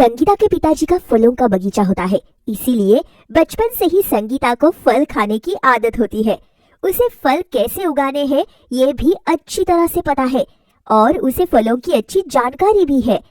संगीता के पिताजी का फलों का बगीचा होता है, इसीलिए बचपन से ही संगीता को फल खाने की आदत होती है। उसे फल कैसे उगाने हैं ये भी अच्छी तरह से पता है और उसे फलों की अच्छी जानकारी भी है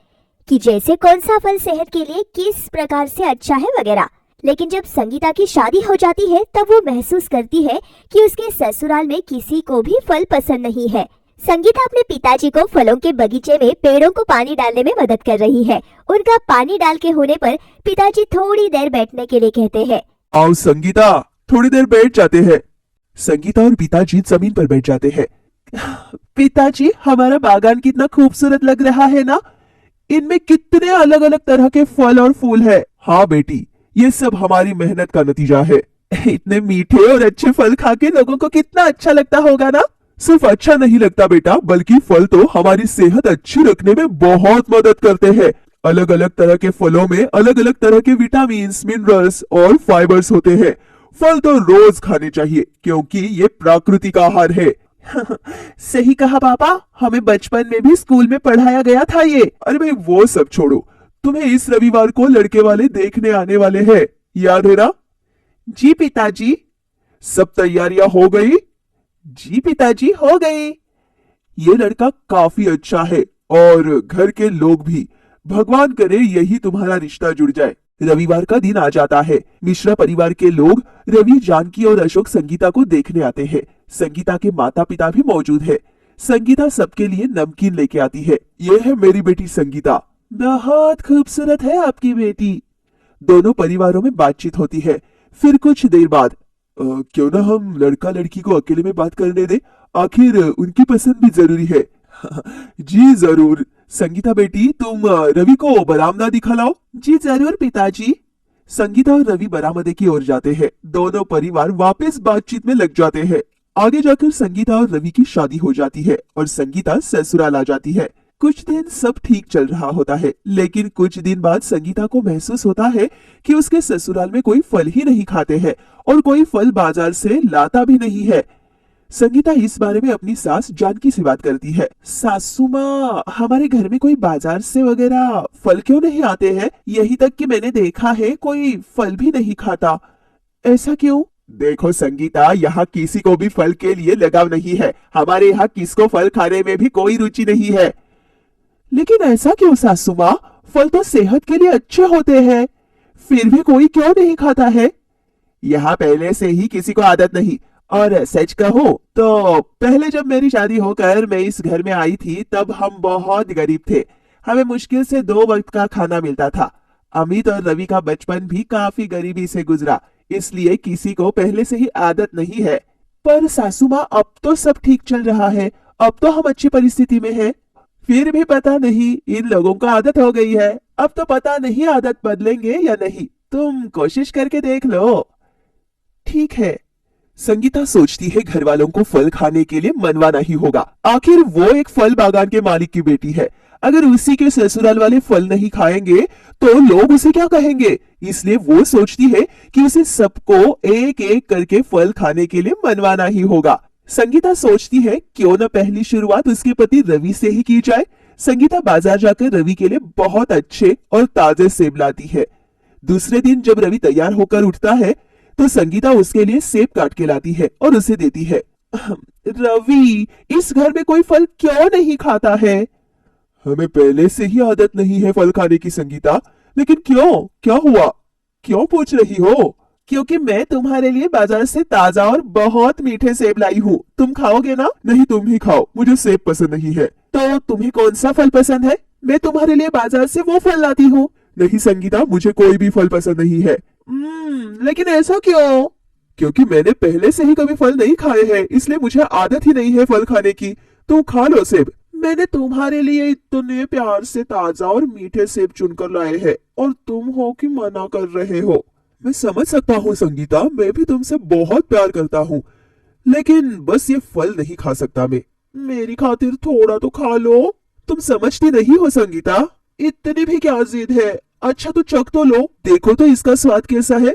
कि जैसे कौन सा फल सेहत के लिए किस प्रकार से अच्छा है वगैरह। लेकिन जब संगीता की शादी हो जाती है तब वो महसूस करती है कि उसके ससुराल में किसी को भी फल पसंद नहीं है। संगीता अपने पिताजी को फलों के बगीचे में पेड़ों को पानी डालने में मदद कर रही है। उनका पानी डाल के होने पर पिताजी थोड़ी देर बैठने के लिए कहते हैं। आओ संगीता, थोड़ी देर बैठ जाते हैं। संगीता और पिताजी जमीन पर बैठ जाते हैं। पिताजी, हमारा बागान कितना खूबसूरत लग रहा है ना? इनमें कितने अलग अलग तरह के फल और फूल है। हाँ बेटी, ये सब हमारी मेहनत का नतीजा है। इतने मीठे और अच्छे फल खा के लोगों को कितना अच्छा लगता होगा ना? सिर्फ अच्छा नहीं लगता बेटा, बल्कि फल तो हमारी सेहत अच्छी रखने में बहुत मदद करते हैं। अलग अलग तरह के फलों में अलग अलग तरह के विटामिन, मिनरल्स और फाइबर्स होते हैं। फल तो रोज खाने चाहिए क्योंकि ये प्राकृतिक आहार है। सही कहा पापा, हमें बचपन में भी स्कूल में पढ़ाया गया था ये। अरे भाई वो सब छोड़ो, तुम्हें इस रविवार को लड़के वाले देखने आने वाले हैं, याद है ना? जी पिताजी। सब तैयारियां हो गई? जी पिताजी, हो गई। ये लड़का काफी अच्छा है और घर के लोग भी। भगवान करे यही तुम्हारा रिश्ता जुड़ जाए। रविवार का दिन आ जाता है। मिश्रा परिवार के लोग रवि, जानकी और अशोक संगीता को देखने आते हैं। संगीता के माता पिता भी मौजूद है। संगीता सबके लिए नमकीन लेके आती है। ये है मेरी बेटी संगीता। बहुत खूबसूरत है आपकी बेटी। दोनों परिवारों में बातचीत होती है। फिर कुछ देर बाद क्यों ना हम लड़का लड़की को अकेले में बात करने दे, आखिर उनकी पसंद भी जरूरी है। जी जरूर। संगीता बेटी, तुम रवि को बरामदा दिखलाओ। जी जरूर पिताजी। संगीता और रवि बरामदे की ओर जाते हैं। दोनों परिवार वापस बातचीत में लग जाते हैं। आगे जाकर संगीता और रवि की शादी हो जाती है और संगीता ससुराल आ जाती है। कुछ दिन सब ठीक चल रहा होता है, लेकिन कुछ दिन बाद संगीता को महसूस होता है कि उसके ससुराल में कोई फल ही नहीं खाते हैं और कोई फल बाजार से लाता भी नहीं है। संगीता इस बारे में अपनी सास जानकी से बात करती है। सासू माँ, हमारे घर में कोई बाजार से वगैरह फल क्यों नहीं आते हैं? यही तक कि मैंने देखा है कोई फल भी नहीं खाता। ऐसा क्यों? देखो संगीता, यहाँ किसी को भी फल के लिए लगाव नहीं है। हमारे यहाँ किसको फल खाने में भी कोई रुचि नहीं है। लेकिन ऐसा क्यों सासू माँ? फल तो सेहत के लिए अच्छे होते हैं, फिर भी कोई क्यों नहीं खाता है? यहाँ पहले से ही किसी को आदत नहीं। और सच कहूं तो पहले जब मेरी शादी होकर मैं इस घर में आई थी तब हम बहुत गरीब थे। हमें मुश्किल से 2 वक्त का खाना मिलता था। अमित और रवि का बचपन भी काफी गरीबी से गुजरा, इसलिए किसी को पहले से ही आदत नहीं है। पर सासू माँ, अब तो सब ठीक चल रहा है, अब तो हम अच्छी परिस्थिति में हैं। फिर भी पता नहीं, इन लोगों को आदत हो गई है। अब तो पता नहीं आदत बदलेंगे या नहीं। तुम कोशिश करके देख लो। ठीक है। संगीता सोचती है घर वालों को फल खाने के लिए मनवाना ही होगा। आखिर वो एक फल बागान के मालिक की बेटी है। अगर उसी के ससुराल वाले फल नहीं खाएंगे तो लोग उसे क्या कहेंगे? इसलिए वो सोचती है कि उसे सबको एक एक करके फल खाने के लिए मनवाना ही होगा। संगीता सोचती है क्यों न पहली शुरुआत उसके पति रवि से ही की जाए। संगीता बाजार जाकर रवि के लिए बहुत अच्छे और ताजे सेब लाती है। दूसरे दिन जब रवि तैयार होकर उठता है तो संगीता उसके लिए सेब काट के लाती है और उसे देती है। रवि, इस घर में कोई फल क्यों नहीं खाता है? हमें पहले से ही आदत नहीं है फल खाने की संगीता। लेकिन क्यों? क्या हुआ? क्यों पूछ रही हो? क्योंकि मैं तुम्हारे लिए बाजार से ताजा और बहुत मीठे सेब लाई हूँ। तुम खाओगे ना? नहीं, तुम ही खाओ, मुझे सेब पसंद नहीं है। तो तुम्हें कौन सा फल पसंद है? मैं तुम्हारे लिए बाजार से वो फल लाती हूँ। नहीं संगीता, मुझे कोई भी फल पसंद नहीं है। लेकिन ऐसा क्यों? क्योंकि मैंने पहले से ही कभी फल नहीं खाए हैं, इसलिए मुझे आदत ही नहीं है फल खाने की। तुम खा लो सेब। मैंने तुम्हारे लिए इतने प्यार से ताजा और मीठे सेब चुनकर लाए हैं और तुम हो कि मना कर रहे हो। मैं समझ सकता हूँ संगीता, मैं भी तुमसे बहुत प्यार करता हूँ, लेकिन बस ये फल नहीं खा सकता मैं। मेरी खातिर थोड़ा तो खा लो। तुम समझती नहीं हो संगीता, इतनी भी क्या जिद है? अच्छा तो चख तो लो, देखो तो इसका स्वाद कैसा है।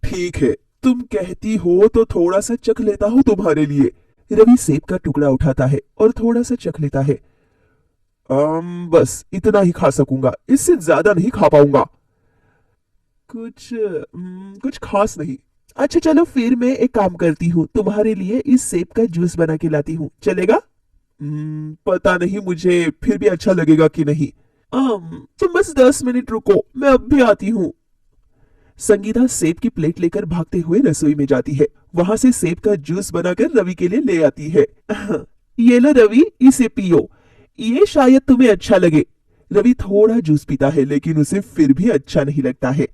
ठीक है, तुम कहती हो तो थोड़ा सा चख लेता हूँ तुम्हारे लिए। रवि सेब का टुकड़ा उठाता है और थोड़ा सा चख लेता है। बस इतना ही खा सकूंगा, इससे ज्यादा नहीं खा पाऊंगा। कुछ खास नहीं। अच्छा चलो, फिर मैं एक काम करती हूँ, तुम्हारे लिए इस सेब का जूस बना के लाती हूँ, चलेगा? पता नहीं मुझे फिर भी अच्छा लगेगा कि नहीं। तुम बस 10 मिनट रुको, मैं अब भी आती हूँ। संगीता सेब की प्लेट लेकर भागते हुए रसोई में जाती है। वहां से सेब का जूस बनाकर रवि के लिए ले आती है। ये लो रवि, इसे पियो, ये शायद तुम्हें अच्छा लगे। रवि थोड़ा जूस पीता है, लेकिन उसे फिर भी अच्छा नहीं लगता है।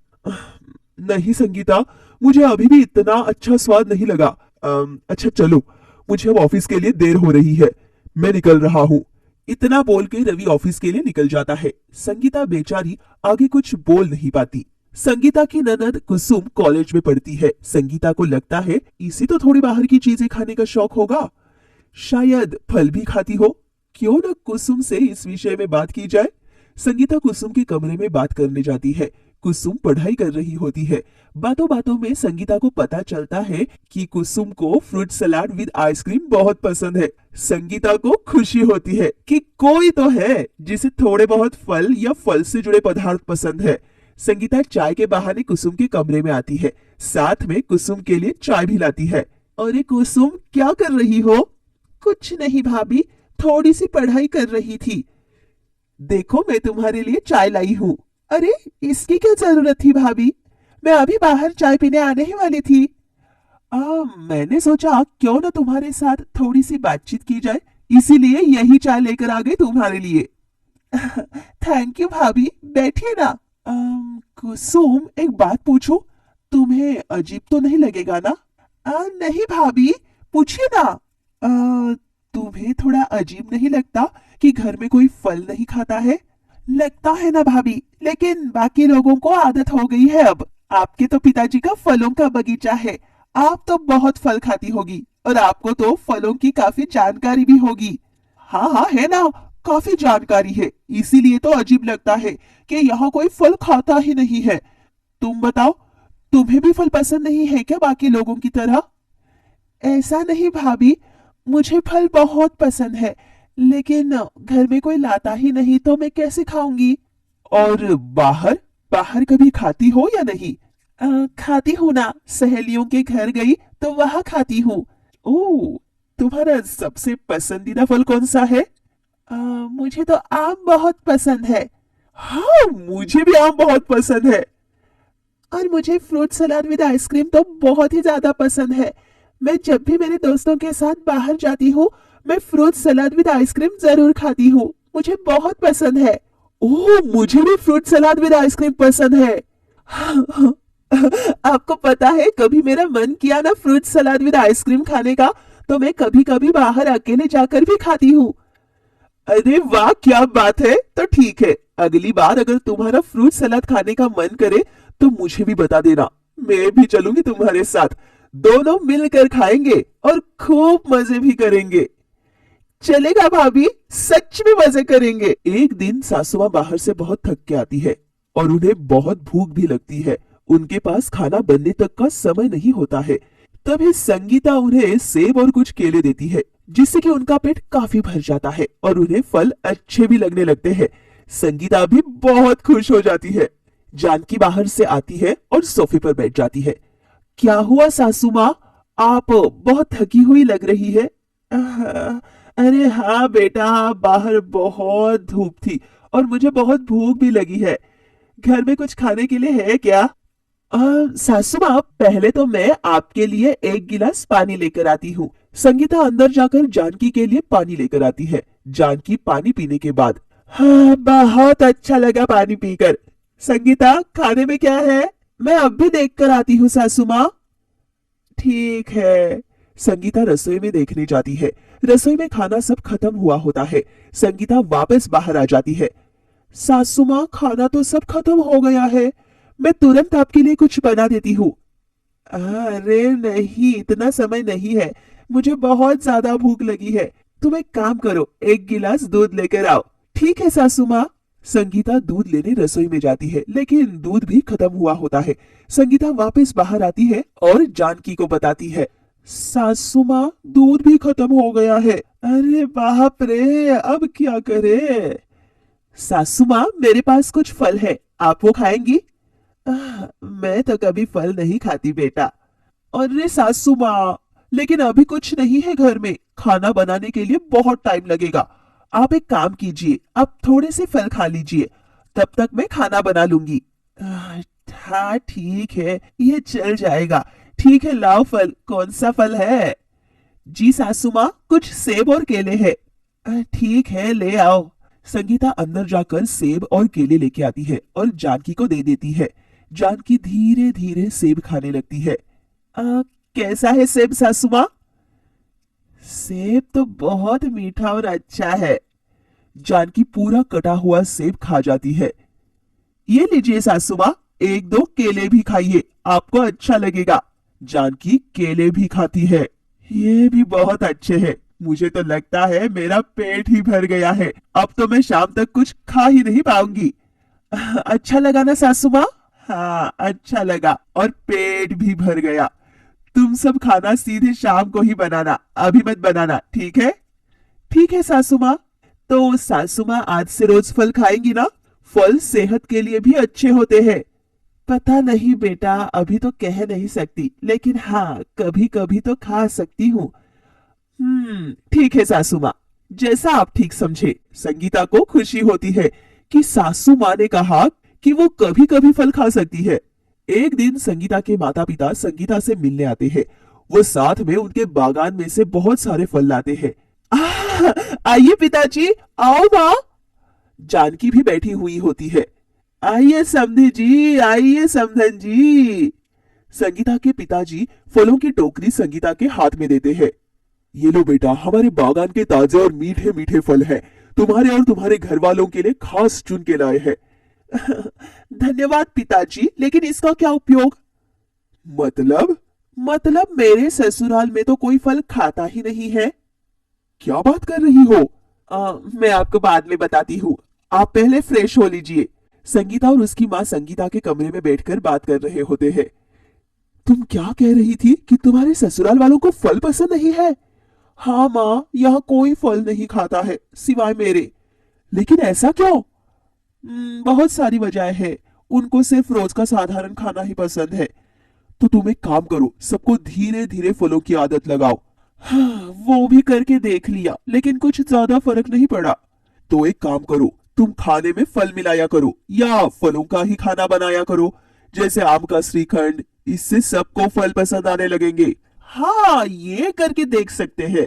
नहीं संगीता, मुझे अभी भी इतना अच्छा स्वाद नहीं लगा। अच्छा चलो, मुझे अब ऑफिस के लिए देर हो रही है, मैं निकल रहा हूँ। इतना बोल के रवि ऑफिस के लिए निकल जाता है। संगीता बेचारी आगे कुछ बोल नहीं पाती। संगीता की ननद कुसुम कॉलेज में पढ़ती है। संगीता को लगता है इसे तो थोड़ी बाहर की चीजें खाने का शौक होगा, शायद फल भी खाती हो। क्यों न कुसुम से इस विषय में बात की जाए। संगीता कुसुम के कमरे में बात करने जाती है। कुसुम पढ़ाई कर रही होती है। बातों बातों में संगीता को पता चलता है कि कुसुम को फ्रूट सलाद विद आइसक्रीम बहुत पसंद है। संगीता को खुशी होती है कि कोई तो है जिसे थोड़े बहुत फल या फल से जुड़े पदार्थ पसंद है। संगीता चाय के बहाने कुसुम के कमरे में आती है, साथ में कुसुम के लिए चाय भी लाती है। अरे कुसुम, क्या कर रही हो? कुछ नहीं भाभी, थोड़ी सी पढ़ाई कर रही थी। देखो, मैं तुम्हारे लिए चाय लाई हूँ। अरे, इसकी क्या जरूरत थी भाभी, मैं अभी बाहर चाय पीने आने ही वाली थी। मैंने सोचा क्यों ना तुम्हारे साथ थोड़ी सी बातचीत की जाए, इसीलिए यही चाय लेकर आ गई तुम्हारे लिए। थैंक यू भाभी, बैठिए ना। कुसुम, एक बात पूछूं, तुम्हें अजीब तो नहीं लगेगा ना? नहीं भाभी, पूछिए ना। तुम्हें थोड़ा अजीब नहीं लगता कि घर में कोई फल नहीं खाता है? लगता है ना भाभी, लेकिन बाकी लोगों को आदत हो गई है अब। आपके तो पिताजी का फलों का बगीचा है, आप तो बहुत फल खाती होगी, और आपको तो फलों की काफी जानकारी भी होगी। हाँ हाँ, है ना, काफी जानकारी है, इसीलिए तो अजीब लगता है कि यहाँ कोई फल खाता ही नहीं है। तुम बताओ, तुम्हें भी फल पसंद नहीं है क्या बाकी लोगों की तरह? ऐसा नहीं भाभी, मुझे फल बहुत पसंद है, लेकिन घर में कोई लाता ही नहीं तो मैं कैसे खाऊंगी? और बाहर बाहर कभी खाती हो या नहीं? खाती हूँ ना, सहेलियों के घर गई तो वहां खाती हूँ। ओह, तुम्हारा सबसे पसंदीदा फल कौन सा है? मुझे तो आम बहुत पसंद है। हाँ, मुझे भी आम बहुत पसंद है। और मुझे फ्रूट सलाद विद आइसक्रीम तो बहुत ही ज्यादा पसंद है। मैं जब भी मेरे दोस्तों के साथ बाहर जाती हूँ, मैं फ्रूट सलाद विद आइसक्रीम जरूर खाती हूँ, मुझे बहुत पसंद है। ओह, मुझे भी फ्रूट सलाद विद आइसक्रीम पसंद है। आपको पता है, कभी मेरा मन किया ना फ्रूट सलाद विद आइसक्रीम खाने का, तो मैं कभी कभी बाहर अकेले जाकर भी खाती हूँ। अरे वाह, क्या बात है। तो ठीक है, अगली बार अगर तुम्हारा फ्रूट सलाद खाने का मन करे तो मुझे भी बता देना, मैं भी चलूंगी तुम्हारे साथ। दोनों मिलकर खाएंगे और खूब मजे भी करेंगे। चलेगा भाभी, सच में मजे करेंगे। एक दिन सासू माँ बाहर से बहुत थक के आती है और उन्हें बहुत भूख भी लगती है। उनके पास खाना बनने तक का समय नहीं होता है। तभी संगीता उन्हें सेब और कुछ केले देती है, जिससे कि उनका पेट काफी भर जाता है और उन्हें फल अच्छे भी लगने लगते हैं। संगीता भी बहुत खुश हो जाती है। जानकी बाहर से आती है और सोफे पर बैठ जाती है। क्या हुआ सासू माँ, आप बहुत थकी हुई लग रही है। अरे हाँ बेटा, बाहर बहुत धूप थी और मुझे बहुत भूख भी लगी है। घर में कुछ खाने के लिए है क्या? सासू माँ, पहले तो मैं आपके लिए एक गिलास पानी लेकर आती हूँ। संगीता अंदर जाकर जानकी के लिए पानी लेकर आती है। जानकी पानी पीने के बाद, हाँ, बहुत अच्छा लगा पानी पीकर। संगीता, खाने में क्या है? मैं अब भी देख कर आती हूँ सासू माँ। ठीक है। संगीता रसोई में देखने जाती है। रसोई में खाना सब खत्म हुआ होता है। संगीता वापस बाहर आ जाती है। सासू माँ, खाना तो सब खत्म हो गया है, मैं तुरंत आपके लिए कुछ बना देती हूँ। अरे नहीं, इतना समय नहीं है, मुझे बहुत ज्यादा भूख लगी है। तुम एक काम करो, एक गिलास दूध लेकर आओ। ठीक है सासू माँ। संगीता दूध लेने रसोई में जाती है, लेकिन दूध भी खत्म हुआ होता है। संगीता वापस बाहर आती है और जानकी को बताती है। सासू माँ, दूध भी खत्म हो गया है। अरे बाप रे, अब क्या करे। सासू माँ, मेरे पास कुछ फल है, आप वो खाएंगी? मैं तो कभी फल नहीं खाती बेटा। अरे सासू माँ, लेकिन अभी कुछ नहीं है घर में, खाना बनाने के लिए बहुत टाइम लगेगा। आप एक काम कीजिए, आप थोड़े से फल खा लीजिए, तब तक मैं खाना बना लूंगी। हाँ ठीक है, ये चल जाएगा। ठीक है, लाओ फल, कौन सा फल है? जी सासू माँ, कुछ सेब और केले हैं। ठीक है, ले आओ। संगीता अंदर जाकर सेब और केले लेके आती है और जानकी को दे देती है। जानकी धीरे धीरे सेब खाने लगती है। कैसा है सेब सासू माँ? सेब तो बहुत मीठा और अच्छा है। जानकी पूरा कटा हुआ सेब खा जाती है। ये लीजिए सासू माँ, एक दो केले भी खाइए, आपको अच्छा लगेगा। जानकी केले भी खाती है। ये भी बहुत अच्छे हैं, मुझे तो लगता है मेरा पेट ही भर गया है, अब तो मैं शाम तक कुछ खा ही नहीं पाऊंगी। अच्छा लगा ना सासू माँ? हाँ अच्छा लगा, और पेट भी भर गया। तुम सब खाना सीधे शाम को ही बनाना, अभी मत बनाना, ठीक है? ठीक है सासू माँ। तो सासू माँ आज से रोज फल खाएंगी ना? फल सेहत के लिए भी अच्छे होते हैं। पता नहीं बेटा, अभी तो कह नहीं सकती, लेकिन हाँ कभी कभी तो खा सकती हूँ। ठीक है सासू माँ, जैसा आप ठीक समझे। संगीता को खुशी होती है कि सासू माँ ने कहा कि वो कभी कभी फल खा सकती है। एक दिन संगीता के माता पिता संगीता से मिलने आते हैं। वो साथ में उनके बागान में से बहुत सारे फल लाते हैं। आइए पिताजी, आओ माँ। जानकी भी बैठी हुई होती है। आइए समधी जी, आइए समधन जी। संगीता के पिताजी फलों की टोकरी संगीता के हाथ में देते हैं। ये लो बेटा, हमारे बागान के ताजे और मीठे मीठे फल हैं, तुम्हारे और तुम्हारे घर वालों के लिए खास चुन के लाए हैं। धन्यवाद पिताजी, लेकिन इसका क्या उपयोग? मतलब मेरे ससुराल में तो कोई फल खाता ही नहीं है। क्या बात कर रही हो? मैं आपको बाद में बताती हूँ, आप पहले फ्रेश हो लीजिए। संगीता और उसकी माँ संगीता के कमरे में बैठकर बात कर रहे होते हैं। तुम क्या कह रही थी कि तुम्हारे ससुराल वालों को फल पसंद नहीं है? हाँ माँ, यहाँ कोई फल नहीं खाता है सिवाय मेरे। लेकिन ऐसा क्यों? बहुत सारी वजह है, उनको सिर्फ रोज का साधारण खाना ही पसंद है। तो तुम एक काम करो, सबको धीरे धीरे फलों की आदत लगाओ। हाँ, वो भी करके देख लिया, लेकिन कुछ ज्यादा फर्क नहीं पड़ा। तो एक काम करो, तुम खाने में फल मिलाया करो या फलों का ही खाना बनाया करो, जैसे आम का श्रीखंड। इससे सबको फल पसंद आने लगेंगे। हाँ, ये करके देख सकते हैं।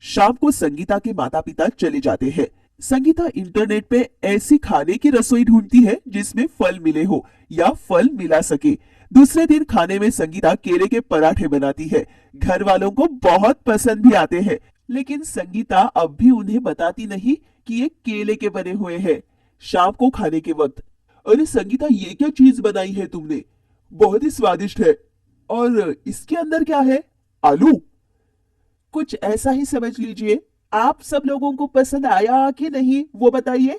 शाम को संगीता के माता पिता चले जाते हैं। संगीता इंटरनेट पे ऐसी खाने की रसोई ढूंढती है जिसमें फल मिले हो या फल मिला सके। दूसरे दिन खाने में संगीता केले के पराठे बनाती है। घर वालों को बहुत पसंद भी आते हैं, लेकिन संगीता अब भी उन्हें बताती नहीं कि ये केले के बने हुए हैं। शाम को खाने के वक्त, अरे संगीता, ये क्या चीज बनाई है तुमने? बहुत ही स्वादिष्ट है। और इसके अंदर क्या है? आलू? कुछ ऐसा ही समझ लीजिए। आप सब लोगों को पसंद आया कि नहीं, वो बताइए।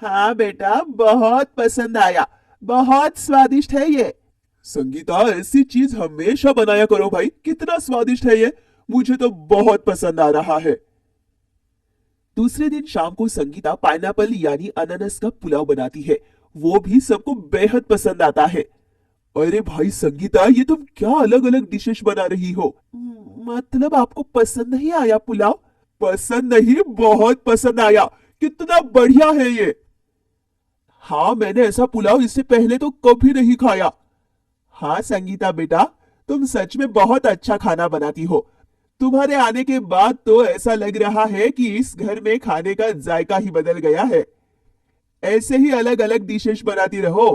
हाँ बेटा, बहुत पसंद आया, बहुत स्वादिष्ट है ये। संगीता, ऐसी चीज हमेशा बनाया करो भाई, कितना स्वादिष्ट है ये, मुझे तो बहुत पसंद आ रहा है। दूसरे दिन शाम को संगीता पाइनएप्पल यानी अनानास का पुलाव बनाती है। वो भी सबको बेहद पसंद आता है। अरे भाई संगीता, ये तुम क्या अलग अलग डिशेस बना रही हो? मतलब आपको पसंद नहीं आया पुलाव? पसंद नहीं, बहुत पसंद आया, कितना बढ़िया है ये। हाँ, मैंने ऐसा पुलाव इससे पहले तो कभी नहीं खाया। हाँ संगीता बेटा, तुम सच में बहुत अच्छा खाना बनाती हो। तुम्हारे आने के बाद तो ऐसा लग रहा है कि इस घर में खाने का जायका ही बदल गया है। ऐसे ही अलग अलग डिशेस बनाती रहो।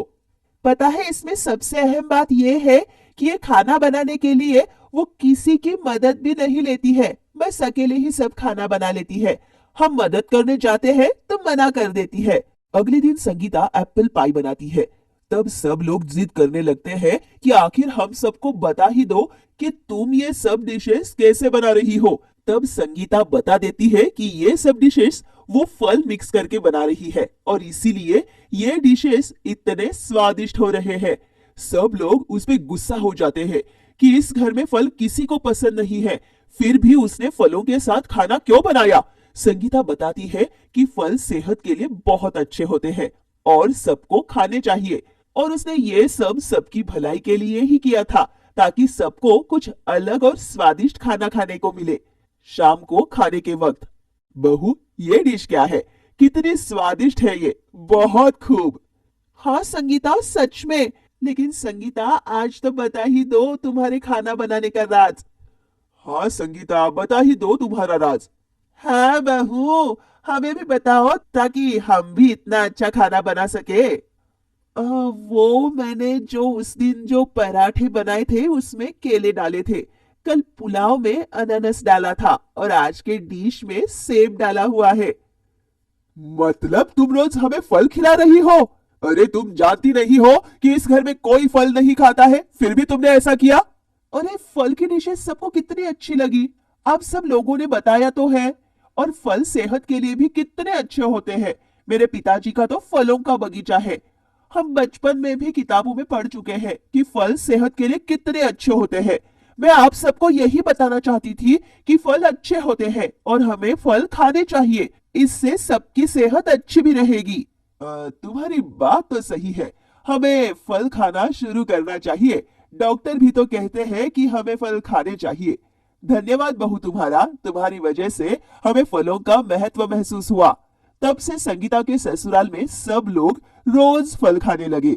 पता है, इसमें सबसे अहम बात यह है कि ये खाना बनाने के लिए वो किसी की मदद भी नहीं लेती है, बस अकेले ही सब खाना बना लेती है। हम मदद करने जाते हैं तो मना कर देती है। अगले दिन संगीता एप्पल पाई बनाती है। तब सब लोग जिद करने लगते हैं कि आखिर हम सबको बता ही दो कि तुम ये सब डिशेस कैसे बना रही हो। तब संगीता बता देती है कि ये सब डिशेस वो फल मिक्स करके बना रही है और इसीलिए ये डिशेस इतने स्वादिष्ट हो रहे हैं। सब लोग उस पे गुस्सा हो जाते हैं कि इस घर में फल किसी को पसंद नहीं है, फिर भी उसने फलों के साथ खाना क्यों बनाया। संगीता बताती है कि फल सेहत के लिए बहुत अच्छे होते हैं और सबको खाने चाहिए, और उसने ये सब सबकी भलाई के लिए ही किया था, ताकि सबको कुछ अलग और स्वादिष्ट खाना खाने को मिले। शाम को खाने के वक्त, बहू ये डिश क्या है, कितनी स्वादिष्ट है ये, बहुत खूब। हाँ संगीता, सच में। लेकिन संगीता, आज तो बता ही दो तुम्हारे खाना बनाने का राज। हाँ संगीता, बता ही दो तुम्हारा राज। हाँ बहू, हमें भी बताओ ताकि हम भी इतना अच्छा खाना बना सके। वो मैंने जो उस दिन जो पराठे बनाए थे उसमें केले डाले थे, कल पुलाव में अनानास डाला था और आज के डिश में सेब डाला हुआ है। मतलब तुम रोज हमें फल खिला रही हो? अरे तुम जानती नहीं हो कि इस घर में कोई फल नहीं खाता है, फिर भी तुमने ऐसा किया। अरे फल की डिशेस सबको कितनी अच्छी लगी, आप सब लोगों ने बताया तो है। और फल सेहत के लिए भी कितने अच्छे होते हैं। मेरे पिताजी का तो फलों का बगीचा है। हम बचपन में भी किताबों में पढ़ चुके हैं कि फल सेहत के लिए कितने अच्छे होते हैं। मैं आप सबको यही बताना चाहती थी कि फल अच्छे होते हैं और हमें फल खाने चाहिए, इससे सबकी सेहत अच्छी भी रहेगी। तुम्हारी बात तो सही है, हमें फल खाना शुरू करना चाहिए। डॉक्टर भी तो कहते हैं कि हमें फल खाने चाहिए। धन्यवाद बहू तुम्हारा, तुम्हारी वजह से हमें फलों का महत्व महसूस हुआ। तब से संगीता के ससुराल में सब लोग रोज फल खाने लगे।